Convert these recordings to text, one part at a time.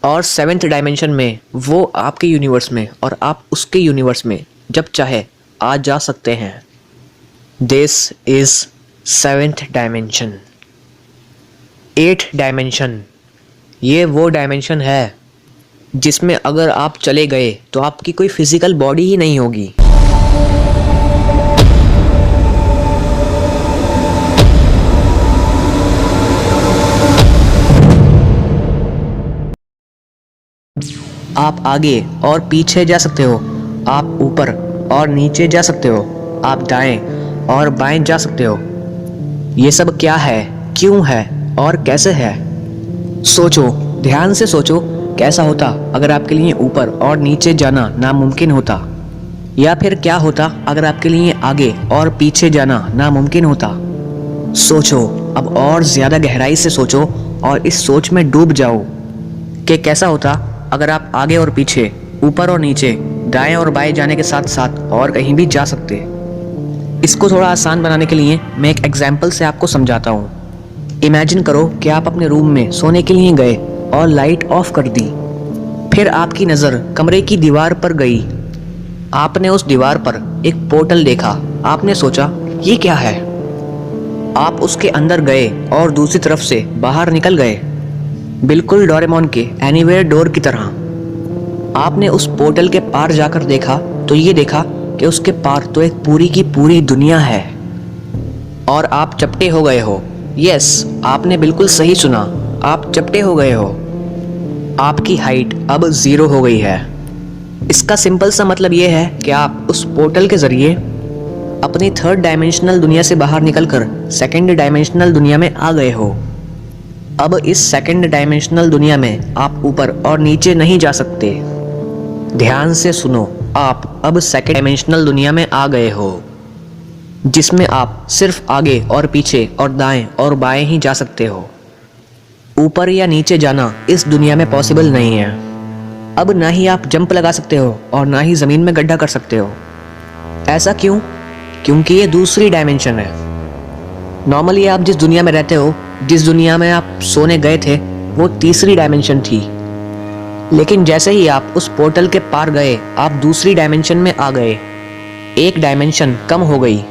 और seventh dimension में वो आपके यूनिवर्स में और आप उसके यूनिवर्स में जब चाहे आ जा सकते हैं। This is seventh dimension. Eight dimension, ये वो डायमेंशन है जिसमें अगर आप चले गए तो आपकी कोई फिजिकल बॉडी ही नहीं होगी। आप आगे और पीछे जा सकते हो, आप ऊपर और नीचे जा सकते हो, आप दाएं और बाएं जा सकते हो। ये सब क्या है, क्यों है और कैसे है? सोचो, ध्यान से सोचो, कैसा होता अगर आपके लिए ऊपर और नीचे जाना नामुमकिन होता, या फिर क्या होता अगर आपके लिए आगे और पीछे जाना नामुमकिन होता। सोचो, अब और ज़्यादा गहराई से सोचो और इस सोच में डूब जाओ कि कैसा होता अगर आप आगे और पीछे, ऊपर और नीचे, दाएं और बाएं जाने के साथ साथ और कहीं भी जा सकते। इसको थोड़ा आसान बनाने के लिए मैं एक एग्जाम्पल से आपको समझाता हूँ। इमेजिन करो कि आप अपने रूम में सोने के लिए गए और लाइट ऑफ कर दी। फिर आपकी नज़र कमरे की दीवार पर गई। आपने उस दीवार पर एक पोर्टल देखा। आपने सोचा, ये क्या है? आप उसके अंदर गए और दूसरी तरफ से बाहर निकल गए, बिल्कुल डोरेमोन के एनीवेयर डोर की तरह। आपने उस पोर्टल के पार जाकर देखा तो ये देखा कि उसके पार तो एक पूरी की पूरी दुनिया है और आप चपटे हो गए हो। यस, आपने बिल्कुल सही सुना, आप चपटे हो गए हो। आपकी हाइट अब 0 हो गई है। इसका सिंपल सा मतलब ये है कि आप उस पोर्टल के जरिए अपनी थर्ड डायमेंशनल दुनिया से बाहर निकलकर सेकंड डायमेंशनल दुनिया में आ गए हो। अब इस सेकंड डायमेंशनल दुनिया में आप ऊपर और नीचे नहीं जा सकते। ध्यान से सुनो, आप अब सेकंड डायमेंशनल दुनिया में आ गए हो जिसमें आप सिर्फ आगे और पीछे और दाएं और बाएं ही जा सकते हो। ऊपर या नीचे जाना इस दुनिया में पॉसिबल नहीं है। अब ना ही आप जंप लगा सकते हो और ना ही ज़मीन में गड्ढा कर सकते हो। ऐसा क्यों? क्योंकि ये दूसरी डायमेंशन है। नॉर्मली आप जिस दुनिया में रहते हो, जिस दुनिया में आप सोने गए थे, वो तीसरी डायमेंशन थी। लेकिन जैसे ही आप उस पोर्टल के पार गए, आप दूसरी डायमेंशन में आ गए। एक डायमेंशन कम हो गई।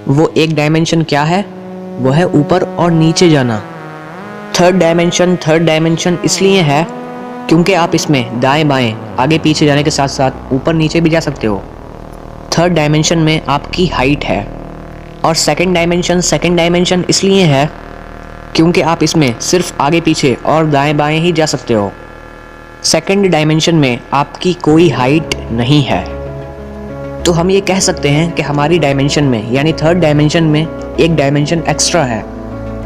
वो एक डायमेंशन क्या है? वो है ऊपर और नीचे जाना। थर्ड डायमेंशन इसलिए है क्योंकि आप इसमें दाएं बाएं, आगे पीछे जाने के साथ साथ ऊपर नीचे भी जा सकते हो। थर्ड डायमेंशन में आपकी हाइट है। और सेकंड डायमेंशन इसलिए है क्योंकि आप इसमें सिर्फ आगे पीछे और दाएं बाएं ही जा सकते हो। सेकंड डायमेंशन में आपकी कोई हाइट नहीं है। तो हम ये कह सकते हैं कि हमारी डायमेंशन में यानी थर्ड डायमेंशन में एक डायमेंशन एक्स्ट्रा है,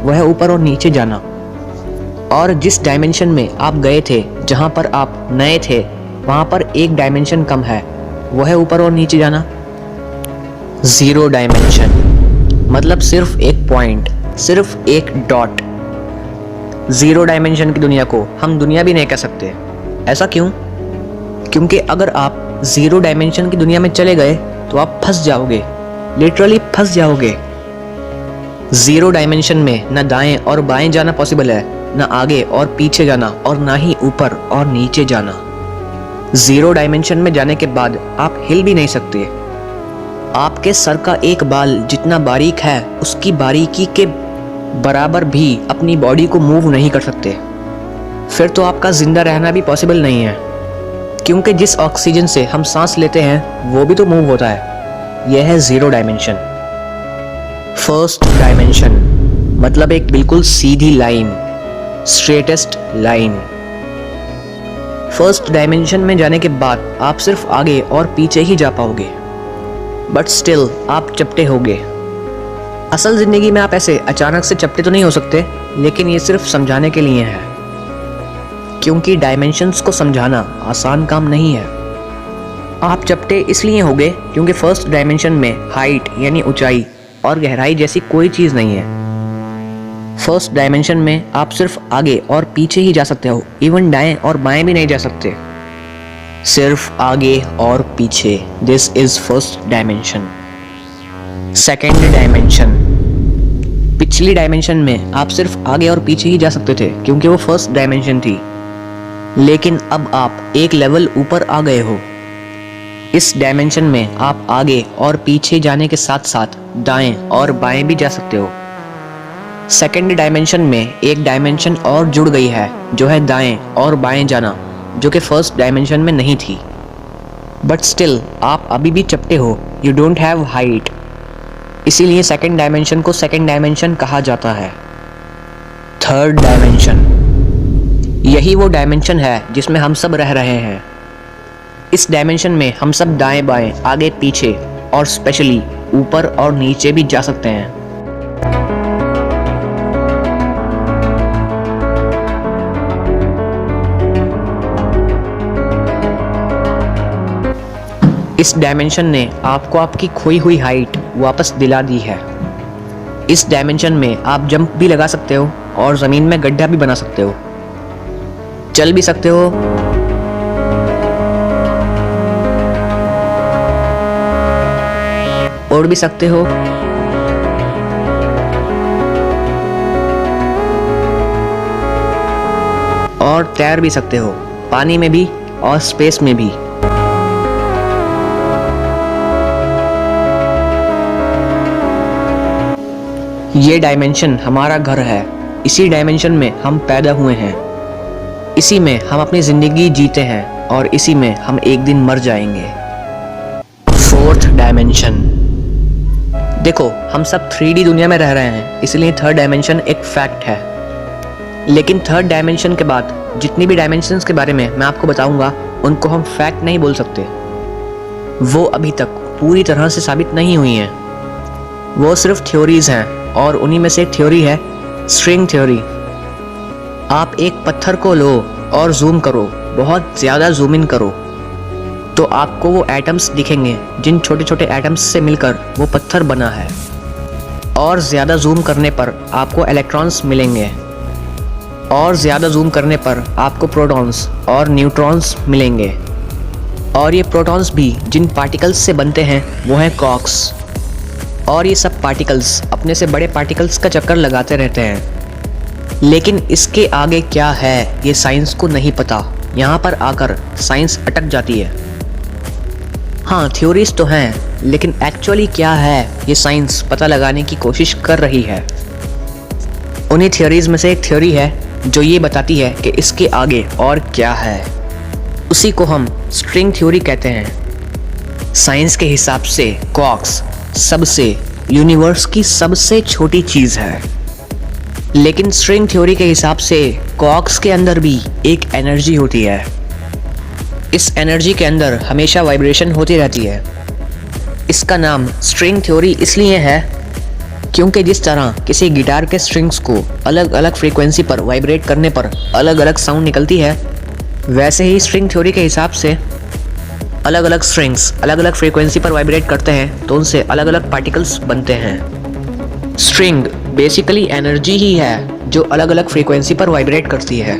वह है ऊपर और नीचे जाना। और जिस डायमेंशन में आप गए थे, जहाँ पर आप नए थे, वहाँ पर एक डायमेंशन कम है, वह है ऊपर और नीचे जाना। 0 डायमेंशन मतलब सिर्फ एक पॉइंट, सिर्फ एक डॉट। 0 डायमेंशन की दुनिया को हम दुनिया भी नहीं कह सकते। ऐसा क्यों? क्योंकि अगर आप 0 डायमेंशन की दुनिया में चले गए तो आप फंस जाओगे, लिटरली फंस जाओगे। 0 डायमेंशन में ना दाएं और बाएं जाना पॉसिबल है, ना आगे और पीछे जाना, और ना ही ऊपर और नीचे जाना। 0 डायमेंशन में जाने के बाद आप हिल भी नहीं सकते। आपके सर का एक बाल जितना बारीक है, उसकी बारीकी के बराबर भी अपनी बॉडी को मूव नहीं कर सकते। फिर तो आपका जिंदा रहना भी पॉसिबल नहीं है, क्योंकि जिस ऑक्सीजन से हम सांस लेते हैं वो भी तो मूव होता है। यह है 0 डायमेंशन। फर्स्ट डायमेंशन मतलब एक बिल्कुल सीधी लाइन, स्ट्रेटेस्ट लाइन। फर्स्ट डायमेंशन में जाने के बाद आप सिर्फ आगे और पीछे ही जा पाओगे, बट स्टिल आप चपटे होगे। असल जिंदगी में आप ऐसे अचानक से चपटे तो नहीं हो सकते, लेकिन ये सिर्फ समझाने के लिए है, क्योंकि डायमेंशंस को समझाना आसान काम नहीं है। आप चपटे इसलिए होगे क्योंकि फर्स्ट डायमेंशन में हाइट यानी ऊंचाई और गहराई जैसी कोई चीज़ नहीं है। फर्स्ट डायमेंशन में आप सिर्फ आगे और पीछे ही जा सकते हो, इवन दाएं और बाएं भी नहीं जा सकते, सिर्फ आगे और पीछे। This is first dimension. Second dimension, पिछली डायमेंशन में आप सिर्फ आगे और पीछे ही जा सकते थे क्योंकि वो फर्स्ट डायमेंशन थी। लेकिन अब आप एक लेवल ऊपर आ गए हो। इस डायमेंशन में आप आगे और पीछे जाने के साथ साथ दाएं और बाएं भी जा सकते हो। सेकंड डायमेंशन में एक डायमेंशन और जुड़ गई है जो है दाएं और बाएं जाना, जो कि फर्स्ट डायमेंशन में नहीं थी। बट स्टिल आप अभी भी चपटे हो, यू डोंट हैव हाइट, इसीलिए सेकंड डायमेंशन को सेकंड डायमेंशन कहा जाता है। थर्ड डायमेंशन, यही वो डायमेंशन है जिसमें हम सब रह रहे हैं। इस डायमेंशन में हम सब दाएं बाएं, आगे पीछे और स्पेशली ऊपर और नीचे भी जा सकते हैं। इस डायमेंशन ने आपको आपकी खोई हुई हाइट वापस दिला दी है। इस डायमेंशन में आप जंप भी लगा सकते हो और ज़मीन में गड्ढा भी बना सकते हो, चल भी सकते हो, उड़ भी सकते हो, और तैर भी सकते हो, पानी में भी और स्पेस में भी। ये डायमेंशन हमारा घर है। इसी डायमेंशन में हम पैदा हुए हैं, इसी में हम अपनी जिंदगी जीते हैं और इसी में हम एक दिन मर जाएंगे। फोर्थ डायमेंशन, देखो हम सब 3D दुनिया में रह रहे हैं, इसलिए थर्ड डायमेंशन एक फैक्ट है। लेकिन थर्ड डायमेंशन के बाद जितनी भी डायमेंशंस के बारे में मैं आपको बताऊंगा, उनको हम फैक्ट नहीं बोल सकते। वो अभी तक पूरी तरह से साबित नहीं हुई हैं। वो सिर्फ थ्योरीज हैं, और उन्हीं में से एक थ्योरी है स्ट्रिंग थ्योरी। आप एक पत्थर को लो और जूम करो, बहुत ज़्यादा जूम इन करो, तो आपको वो एटम्स दिखेंगे जिन छोटे छोटे एटम्स से मिलकर वो पत्थर बना है। और ज़्यादा जूम करने पर आपको इलेक्ट्रॉन्स मिलेंगे, और ज़्यादा जूम करने पर आपको प्रोटॉन्स और न्यूट्रॉन्स मिलेंगे। और ये प्रोटॉन्स भी जिन पार्टिकल्स से बनते हैं वो हैं क्वार्क्स। और ये सब पार्टिकल्स अपने से बड़े पार्टिकल्स का चक्कर लगाते रहते हैं। लेकिन इसके आगे क्या है ये साइंस को नहीं पता। यहाँ पर आकर साइंस अटक जाती है। हाँ, थ्योरीज तो हैं, लेकिन एक्चुअली क्या है ये साइंस पता लगाने की कोशिश कर रही है। उन्हीं थ्योरीज में से एक थ्योरी है जो ये बताती है कि इसके आगे और क्या है। उसी को हम स्ट्रिंग थ्योरी कहते हैं। साइंस के हिसाब से क्वार्क्स सबसे यूनिवर्स की सबसे छोटी चीज़ है, लेकिन स्ट्रिंग थ्योरी के हिसाब से क्वार्क्स के अंदर भी एक एनर्जी होती है। इस एनर्जी के अंदर हमेशा वाइब्रेशन होती रहती है। इसका नाम स्ट्रिंग थ्योरी इसलिए है क्योंकि जिस तरह किसी गिटार के स्ट्रिंग्स को अलग अलग फ्रीक्वेंसी पर वाइब्रेट करने पर अलग अलग साउंड निकलती है, वैसे ही स्ट्रिंग थ्योरी के हिसाब से अलग अलग स्ट्रिंग्स अलग अलग फ्रीक्वेंसी पर वाइब्रेट करते हैं तो उनसे अलग अलग पार्टिकल्स बनते हैं। स्ट्रिंग बेसिकली एनर्जी ही है जो अलग अलग फ्रीक्वेंसी पर वाइब्रेट करती है।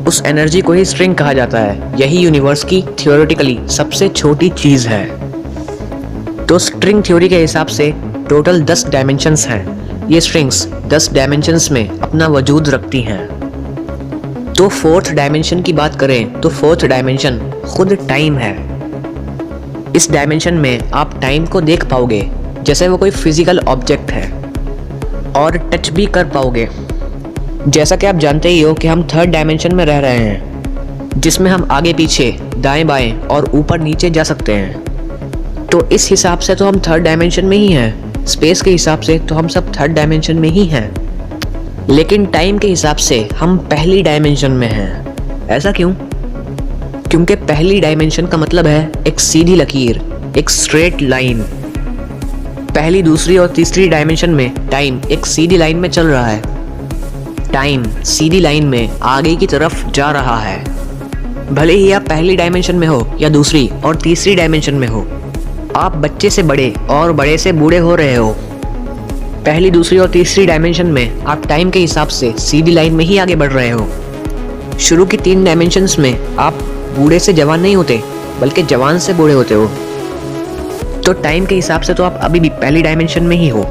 उस एनर्जी को ही स्ट्रिंग कहा जाता है। यही यूनिवर्स की थियोरेटिकली सबसे छोटी चीज़ है। तो स्ट्रिंग थ्योरी के हिसाब से टोटल 10 डायमेंशंस हैं। ये स्ट्रिंग्स 10 डायमेंशंस में अपना वजूद रखती हैं। तो फोर्थ डायमेंशन की बात करें तो फोर्थ डायमेंशन खुद टाइम है। इस डायमेंशन में आप टाइम को देख पाओगे जैसे वो कोई फिजिकल ऑब्जेक्ट है, और टच भी कर पाओगे। जैसा कि आप जानते ही हो कि हम थर्ड डायमेंशन में रह रहे हैं, जिसमें हम आगे पीछे दाएं बाएं और ऊपर नीचे जा सकते हैं। तो इस हिसाब से तो हम थर्ड डायमेंशन में ही हैं। स्पेस के हिसाब से तो हम सब थर्ड डायमेंशन में ही हैं, लेकिन टाइम के हिसाब से हम पहली डायमेंशन में हैं। ऐसा क्यों? क्योंकि पहली डायमेंशन का मतलब है एक सीधी लकीर, एक स्ट्रेट लाइन। पहली, दूसरी और तीसरी डायमेंशन में टाइम एक सीधी लाइन में चल रहा है। टाइम सीधी लाइन में आगे की तरफ जा रहा है। भले ही आप पहली डायमेंशन में हो या दूसरी और तीसरी डायमेंशन में हो, आप बच्चे से बड़े और बड़े से बूढ़े हो रहे हो। पहली, दूसरी और तीसरी डायमेंशन में आप टाइम के हिसाब से सीधी लाइन में ही आगे बढ़ रहे हो। शुरू की 3 डायमेंशंस में आप बूढ़े से जवान नहीं होते, बल्कि जवान से बूढ़े होते हो। तो टाइम के हिसाब से तो आप अभी भी पहली डायमेंशन में ही हो।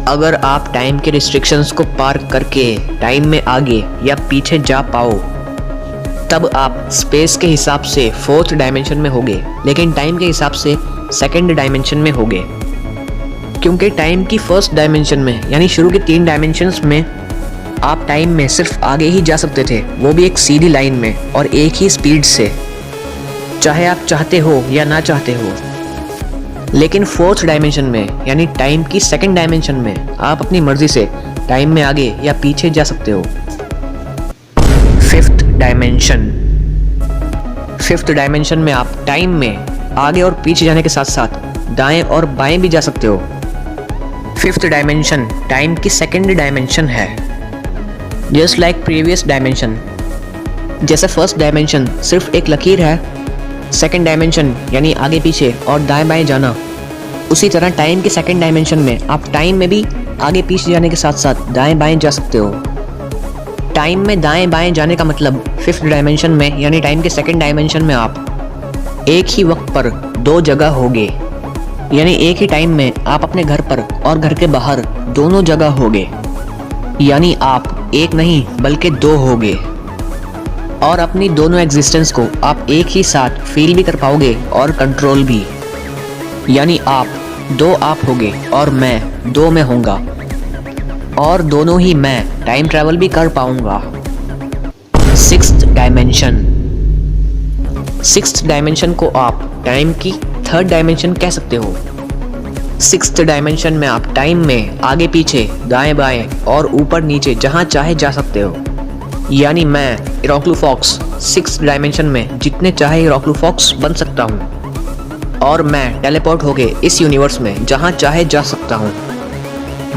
अगर आप टाइम के रिस्ट्रिक्शंस को पार करके टाइम में आगे या पीछे जा पाओ तब आप स्पेस के हिसाब से फोर्थ डायमेंशन में होगे, लेकिन टाइम के हिसाब से सेकंड डायमेंशन में होगे। क्योंकि टाइम की फर्स्ट डायमेंशन में यानी शुरू के 3 डायमेंशंस में आप टाइम में सिर्फ आगे ही जा सकते थे, वो भी एक सीधी लाइन में और एक ही स्पीड से, चाहे आप चाहते हो या ना चाहते हो। लेकिन फोर्थ डायमेंशन में यानी टाइम की सेकंड डायमेंशन में आप अपनी मर्जी से टाइम में आगे या पीछे जा सकते हो। फिफ्थ डायमेंशन में आप टाइम में आगे और पीछे जाने के साथ साथ दाएं और बाएं भी जा सकते हो। फिफ्थ डायमेंशन टाइम की सेकंड डायमेंशन है, जस्ट लाइक प्रीवियस डायमेंशन। जैसे फर्स्ट डायमेंशन सिर्फ एक लकीर है, सेकंड डायमेंशन यानी आगे पीछे और दाएं बाएं जाना, उसी तरह टाइम की सेकंड डायमेंशन में आप टाइम में भी आगे पीछे जाने के साथ साथ दाएं बाएं जा सकते हो। टाइम में दाएं बाएं जाने का मतलब फिफ्थ डायमेंशन में यानी टाइम के सेकंड डायमेंशन में आप एक ही वक्त पर 2 जगह होगे, यानी एक ही टाइम में आप अपने घर पर और घर के बाहर दोनों जगह होगे, यानी आप एक नहीं बल्कि 2 होगे। और अपनी दोनों एग्जिस्टेंस को आप एक ही साथ फील भी कर पाओगे और कंट्रोल भी, यानी आप 2 आप होगे और मैं 2 में होऊंगा, और दोनों ही मैं टाइम ट्रैवल भी कर पाऊंगा। सिक्स्थ डायमेंशन को आप टाइम की थर्ड डायमेंशन कह सकते हो। सिक्स्थ डायमेंशन में आप टाइम में आगे पीछे दाएं बाएं और ऊपर नीचे जहां चाहे जा सकते हो, यानी मैं इरोक्लू फॉक्स सिक्स्थ डायमेंशन में जितने चाहे इरोक्लू फॉक्स बन सकता हूँ, और मैं टेलीपोर्ट होके इस यूनिवर्स में जहां चाहे जा सकता हूँ।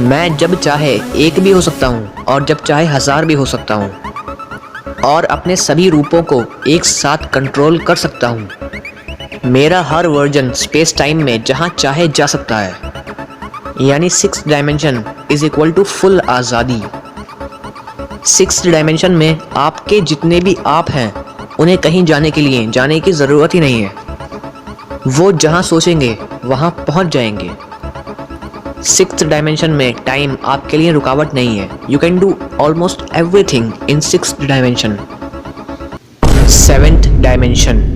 मैं जब चाहे 1 भी हो सकता हूँ और जब चाहे 1000 भी हो सकता हूँ, और अपने सभी रूपों को एक साथ कंट्रोल कर सकता हूँ। मेरा हर वर्जन स्पेस टाइम में जहां चाहे जा सकता है, यानी sixth dimension is equal to full आज़ादी। सिक्स्थ डायमेंशन में आपके जितने भी आप हैं उन्हें कहीं जाने के लिए जाने की ज़रूरत ही नहीं है, वो जहां सोचेंगे वहां पहुंच जाएंगे। सिक्स्थ डायमेंशन में टाइम आपके लिए रुकावट नहीं है। You can do almost everything in sixth dimension. Seventh dimension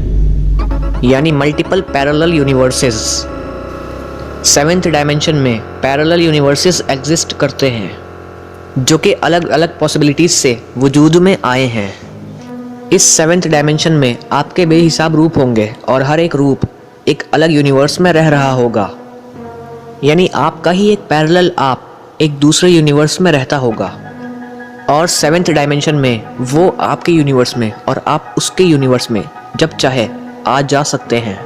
यानी multiple parallel universes. Seventh dimension में पैरेलल यूनिवर्सेस एग्जिस्ट करते हैं जो कि अलग अलग पॉसिबिलिटीज से वजूद में आए हैं। इस सेवेंथ डायमेंशन में आपके बेहिसाब रूप होंगे और हर एक रूप एक अलग यूनिवर्स में रह रहा होगा, यानी आपका ही एक पैरेलल आप एक दूसरे यूनिवर्स में रहता होगा, और सेवेंथ डायमेंशन में वो आपके यूनिवर्स में और आप उसके यूनिवर्स में जब चाहे आ जा सकते हैं।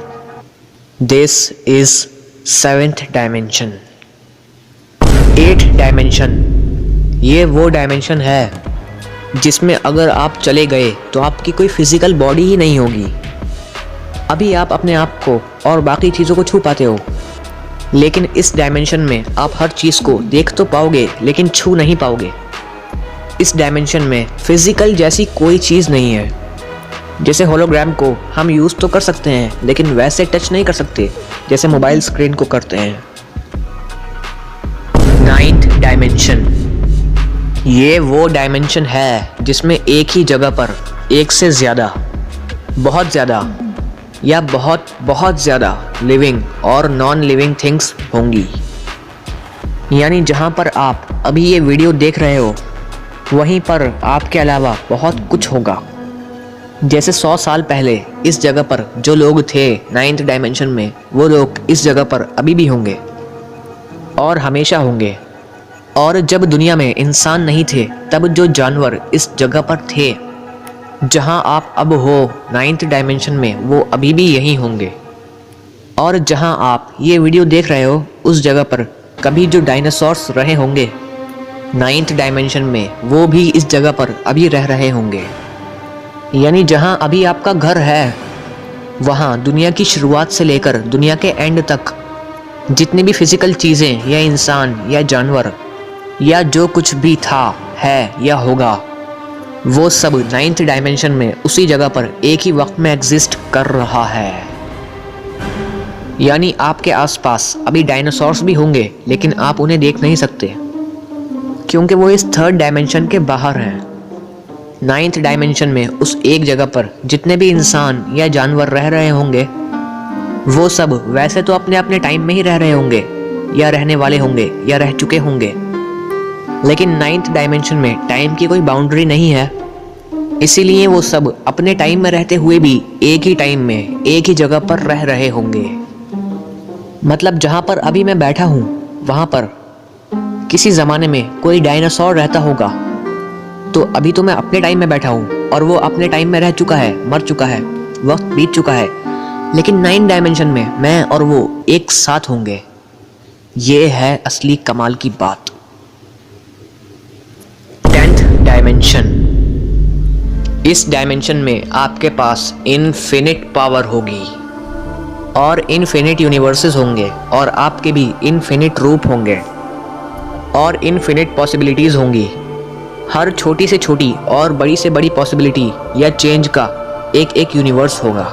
This is seventh dimension. Eighth dimension ये वो डायमेंशन है जिसमें अगर आप चले गए तो आपकी कोई फिजिकल बॉडी ही नहीं होगी। अभी आप अपने आप को और बाकी चीज़ों को छू पाते हो, लेकिन इस डायमेंशन में आप हर चीज़ को देख तो पाओगे लेकिन छू नहीं पाओगे। इस डायमेंशन में फिजिकल जैसी कोई चीज़ नहीं है। जैसे होलोग्राम को हम यूज़ तो कर सकते हैं लेकिन वैसे टच नहीं कर सकते जैसे मोबाइल स्क्रीन को करते हैं। नाइन्थ डायमेंशन ये वो डायमेंशन है जिसमें एक ही जगह पर एक से ज़्यादा, बहुत ज़्यादा या बहुत बहुत ज़्यादा लिविंग और नॉन लिविंग थिंग्स होंगी। यानी जहाँ पर आप अभी ये वीडियो देख रहे हो वहीं पर आपके अलावा बहुत कुछ होगा। जैसे 100 साल पहले इस जगह पर जो लोग थे नाइन्थ डायमेंशन में, वो लोग इस जगह पर अभी भी होंगे और हमेशा होंगे। और जब दुनिया में इंसान नहीं थे तब जो जानवर इस जगह पर थे जहां आप अब हो नाइन्थ डायमेंशन में, वो अभी भी यहीं होंगे। और जहां आप ये वीडियो देख रहे हो उस जगह पर कभी जो डायनासोर्स रहे होंगे नाइन्थ डायमेंशन में, वो भी इस जगह पर अभी रह रहे होंगे। यानी जहां अभी आपका घर है वहां दुनिया की शुरुआत से लेकर दुनिया के एंड तक जितनी भी फिजिकल चीज़ें या इंसान या जानवर या जो कुछ भी था, है या होगा, वो सब नाइन्थ डायमेंशन में उसी जगह पर एक ही वक्त में एग्जिस्ट कर रहा है। यानी आपके आसपास अभी डायनासोर्स भी होंगे लेकिन आप उन्हें देख नहीं सकते क्योंकि वो इस थर्ड डायमेंशन के बाहर हैं। 9th डायमेंशन में उस एक जगह पर जितने भी इंसान या जानवर रह रहे होंगे वो सब वैसे तो अपने अपने टाइम में ही रह रहे होंगे या रहने वाले होंगे या रह चुके होंगे, लेकिन 9th डायमेंशन में टाइम की कोई बाउंड्री नहीं है। इसीलिए वो सब अपने टाइम में रहते हुए भी एक ही टाइम में एक ही जगह पर रह रहे होंगे। मतलब जहाँ पर अभी मैं बैठा हूँ वहाँ पर किसी ज़माने में कोई डायनासोर रहता होगा, तो अभी तो मैं अपने टाइम में बैठा हूँ और वो अपने टाइम में रह चुका है, मर चुका है, वक्त बीत चुका है, लेकिन 9 डायमेंशन में मैं और वो एक साथ होंगे। ये है असली कमाल की बात। 10th dimension. इस डायमेंशन में आपके पास इनफिनिट पावर होगी और इनफिनिट यूनिवर्सेस होंगे और आपके भी इनफिनिट रूप होंगे और इनफिनिट पॉसिबिलिटीज़ होंगी। हर छोटी से छोटी और बड़ी से बड़ी पॉसिबिलिटी या चेंज का एक एक यूनिवर्स होगा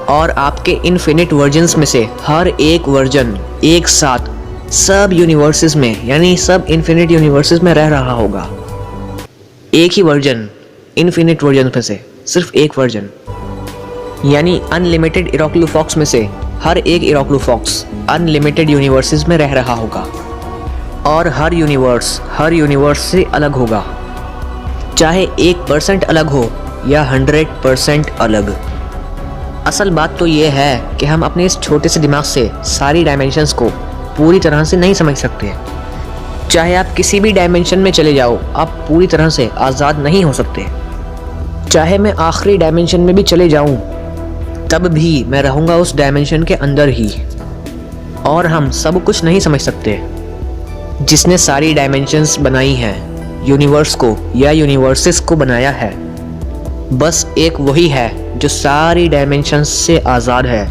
और आपके इनफिनिट वर्जन्स में से हर एक वर्जन एक साथ सब यूनिवर्सेस में यानी सब इनफिनिट यूनिवर्सेस में रह रहा होगा। एक ही वर्जन इनफिनिट वर्जन में से सिर्फ एक वर्जन यानी अनलिमिटेड इरोक्लूफॉक्स में से हर एक इरोक्लूफॉक्स अनलिमिटेड यूनिवर्सेस में रह रहा होगा और हर यूनिवर्स से अलग होगा, चाहे 1% अलग हो या 100% अलग। असल बात तो ये है कि हम अपने इस छोटे से दिमाग से सारी डायमेंशंस को पूरी तरह से नहीं समझ सकते। चाहे आप किसी भी डायमेंशन में चले जाओ, आप पूरी तरह से आज़ाद नहीं हो सकते। चाहे मैं आखिरी डायमेंशन में भी चले जाऊं, तब भी मैं रहूँगा उस डायमेंशन के अंदर ही। और हम सब कुछ नहीं समझ सकते। जिसने सारी डायमेंशंस बनाई हैं, यूनिवर्स को या यूनिवर्सेस को बनाया है, बस एक वही है जो सारी डायमेंशंस से आज़ाद है,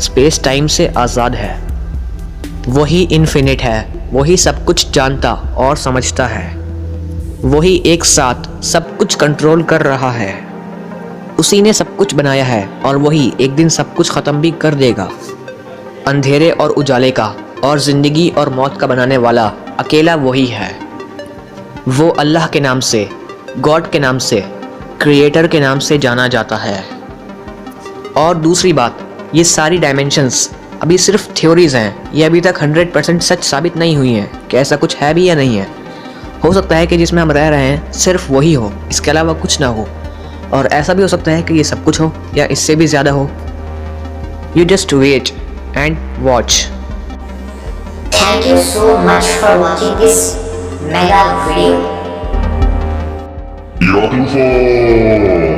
स्पेस टाइम से आज़ाद है। वही इनफिनिट है, वही सब कुछ जानता और समझता है, वही एक साथ सब कुछ कंट्रोल कर रहा है। उसी ने सब कुछ बनाया है और वही एक दिन सब कुछ ख़त्म भी कर देगा। अंधेरे और उजाले का और ज़िंदगी और मौत का बनाने वाला अकेला वही है। वो अल्लाह के नाम से, गॉड के नाम से, क्रिएटर के नाम से जाना जाता है। और दूसरी बात, ये सारी डायमेंशंस अभी सिर्फ थ्योरीज़ हैं, ये अभी तक 100% सच साबित नहीं हुई हैं कि ऐसा कुछ है भी या नहीं है। हो सकता है कि जिसमें हम रह रहे हैं सिर्फ वही हो, इसके अलावा कुछ ना हो, और ऐसा भी हो सकता है कि ये सब कुछ हो या इससे भी ज़्यादा हो। You just wait and watch. Thank you so much for watching this mega video. Yakuza!